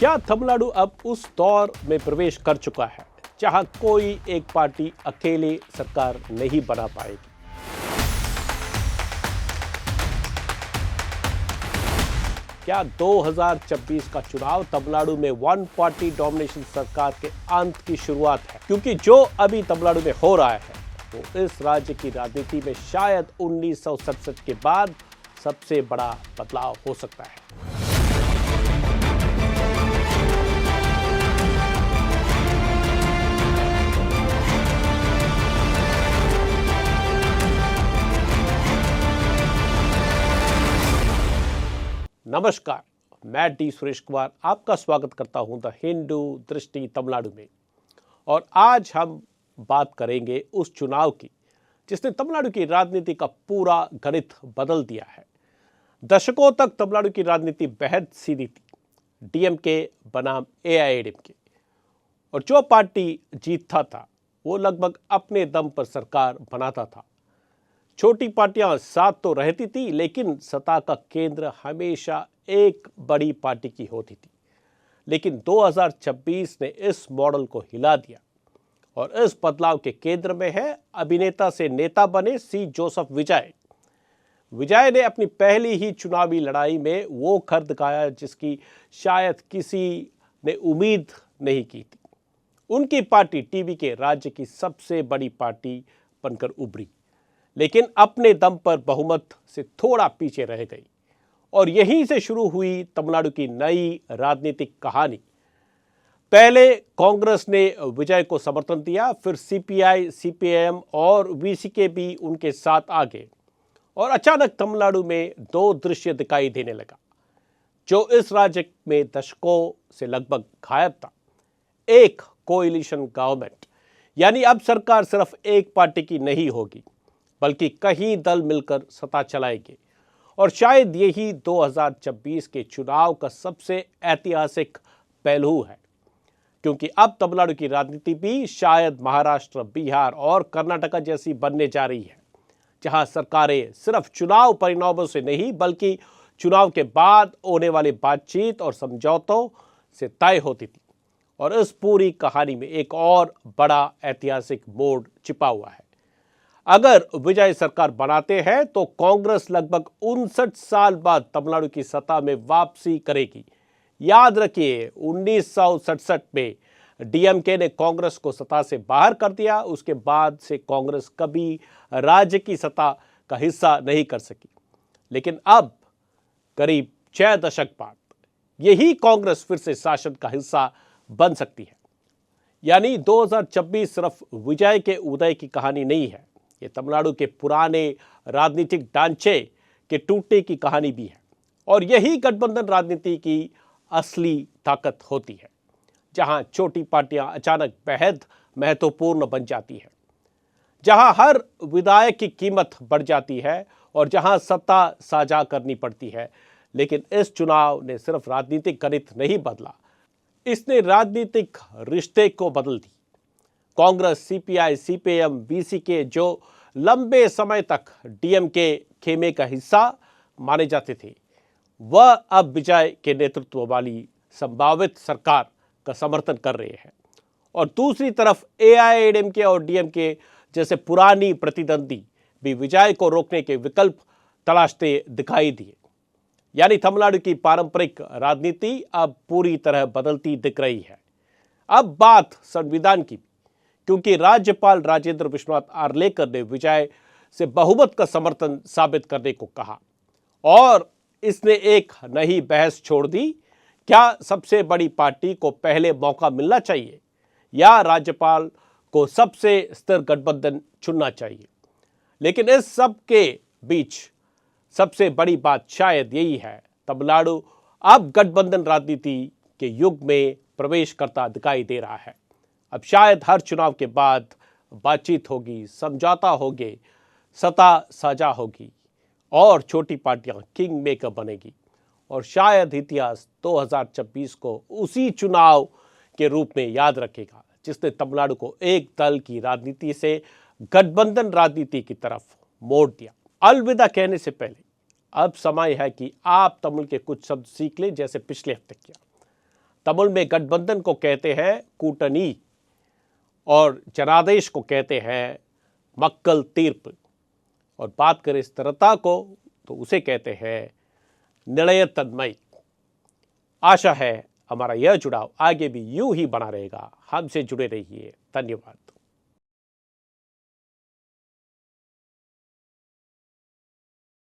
क्या तमिलनाडु अब उस दौर में प्रवेश कर चुका है जहां कोई एक पार्टी अकेले सरकार नहीं बना पाएगी? क्या 2026 का चुनाव तमिलनाडु में वन पार्टी डोमिनेशन सरकार के अंत की शुरुआत है? क्योंकि जो अभी तमिलनाडु में हो रहा है वो इस राज्य की राजनीति में शायद 1967 के बाद सबसे बड़ा बदलाव हो सकता है। नमस्कार, मैं डी सुरेश कुमार आपका स्वागत करता हूं द हिंदू दृष्टि तमिलनाडु में। और आज हम बात करेंगे उस चुनाव की जिसने तमिलनाडु की राजनीति का पूरा गणित बदल दिया है। दशकों तक तमिलनाडु की राजनीति बेहद सीधी थी, डीएमके बनाम एआईएडीएमके, और जो पार्टी जीतता था वो लगभग अपने दम पर सरकार बनाता था। छोटी पार्टियां साथ तो रहती थी, लेकिन सत्ता का केंद्र हमेशा एक बड़ी पार्टी की होती थी। लेकिन 2026 ने इस मॉडल को हिला दिया और इस बदलाव के केंद्र में है अभिनेता से नेता बने सी जोसेफ विजय। विजय ने अपनी पहली ही चुनावी लड़ाई में वो खर दिखाया जिसकी शायद किसी ने उम्मीद नहीं की थी। उनकी पार्टी टीवी के राज्य की सबसे बड़ी पार्टी बनकर उभरी, लेकिन अपने दम पर बहुमत से थोड़ा पीछे रह गई। और यहीं से शुरू हुई तमिलनाडु की नई राजनीतिक कहानी। पहले कांग्रेस ने विजय को समर्थन दिया, फिर सीपीआई, सीपीएम और वीसीके भी उनके साथ आ गए। और अचानक तमिलनाडु में दो दृश्य दिखाई देने लगा जो इस राज्य में दशकों से लगभग गायब था। एक कोएलिशन गवर्नमेंट, यानी अब सरकार सिर्फ एक पार्टी की नहीं होगी बल्कि कई दल मिलकर सत्ता चलाएंगे। और शायद यही 2026 के चुनाव का सबसे ऐतिहासिक पहलू है, क्योंकि अब तमिलनाडु की राजनीति भी शायद महाराष्ट्र, बिहार और कर्नाटक जैसी बनने जा रही है, जहां सरकारें सिर्फ चुनाव परिणामों से नहीं बल्कि चुनाव के बाद होने वाली बातचीत और समझौतों से तय होती थी। और इस पूरी कहानी में एक और बड़ा ऐतिहासिक मोड़ छिपा हुआ है। अगर विजय सरकार बनाते हैं तो कांग्रेस लगभग 59 साल बाद तमिलनाडु की सत्ता में वापसी करेगी। याद रखिए, 1967 में डीएमके ने कांग्रेस को सत्ता से बाहर कर दिया। उसके बाद से कांग्रेस कभी राज्य की सत्ता का हिस्सा नहीं कर सकी। लेकिन अब करीब 6 दशक बाद यही कांग्रेस फिर से शासन का हिस्सा बन सकती है। यानी 2026 सिर्फ विजय के उदय की कहानी नहीं है, ये तमिलनाडु के पुराने राजनीतिक ढांचे के टूटने की कहानी भी है। और यही गठबंधन राजनीति की असली ताकत होती है, जहां छोटी पार्टियां अचानक बेहद महत्वपूर्ण बन जाती हैं, जहां हर विधायक की कीमत बढ़ जाती है और जहां सत्ता साझा करनी पड़ती है। लेकिन इस चुनाव ने सिर्फ राजनीतिक गणित नहीं बदला, इसने राजनीतिक रिश्ते को बदल दी। कांग्रेस, सीपीआई, सीपीएम, वीसीके जो लंबे समय तक डीएमके खेमे का हिस्सा माने जाते थे, वह अब विजय के नेतृत्व वाली संभावित सरकार का समर्थन कर रहे हैं। और दूसरी तरफ एआईएडीएमके और डीएमके जैसे पुरानी प्रतिद्वंदी भी विजय को रोकने के विकल्प तलाशते दिखाई दिए। यानी तमिलनाडु की पारंपरिक राजनीति अब पूरी तरह बदलती दिख रही है। अब बात संविधान की, क्योंकि राज्यपाल राजेंद्र विश्वनाथ आर्लेकर ने विजय से बहुमत का समर्थन साबित करने को कहा और इसने एक नई बहस छोड़ दी। क्या सबसे बड़ी पार्टी को पहले मौका मिलना चाहिए या राज्यपाल को सबसे स्थिर गठबंधन चुनना चाहिए? लेकिन इस सब के बीच सबसे बड़ी बात शायद यही है, तमिलनाडु अब गठबंधन राजनीति के युग में प्रवेश करता दिखाई दे रहा है। अब शायद हर चुनाव के बाद बातचीत होगी, समझौता होंगे, सत्ता साझा होगी और छोटी पार्टियां किंग मेकर बनेगी। और शायद इतिहास 2026 को उसी चुनाव के रूप में याद रखेगा जिसने तमिलनाडु को एक दल की राजनीति से गठबंधन राजनीति की तरफ मोड़ दिया। अलविदा कहने से पहले अब समय है कि आप तमिल के कुछ शब्द सीख लें, जैसे पिछले हफ्ते किया। तमिल में गठबंधन को कहते हैं कूटनी और जनादेश को कहते हैं मक्कल तीर्प, और बात करें स्थिरता को तो उसे कहते हैं निलय तन्मय। आशा है हमारा यह जुड़ाव आगे भी यूं ही बना रहेगा। हमसे जुड़े रहिए। धन्यवाद।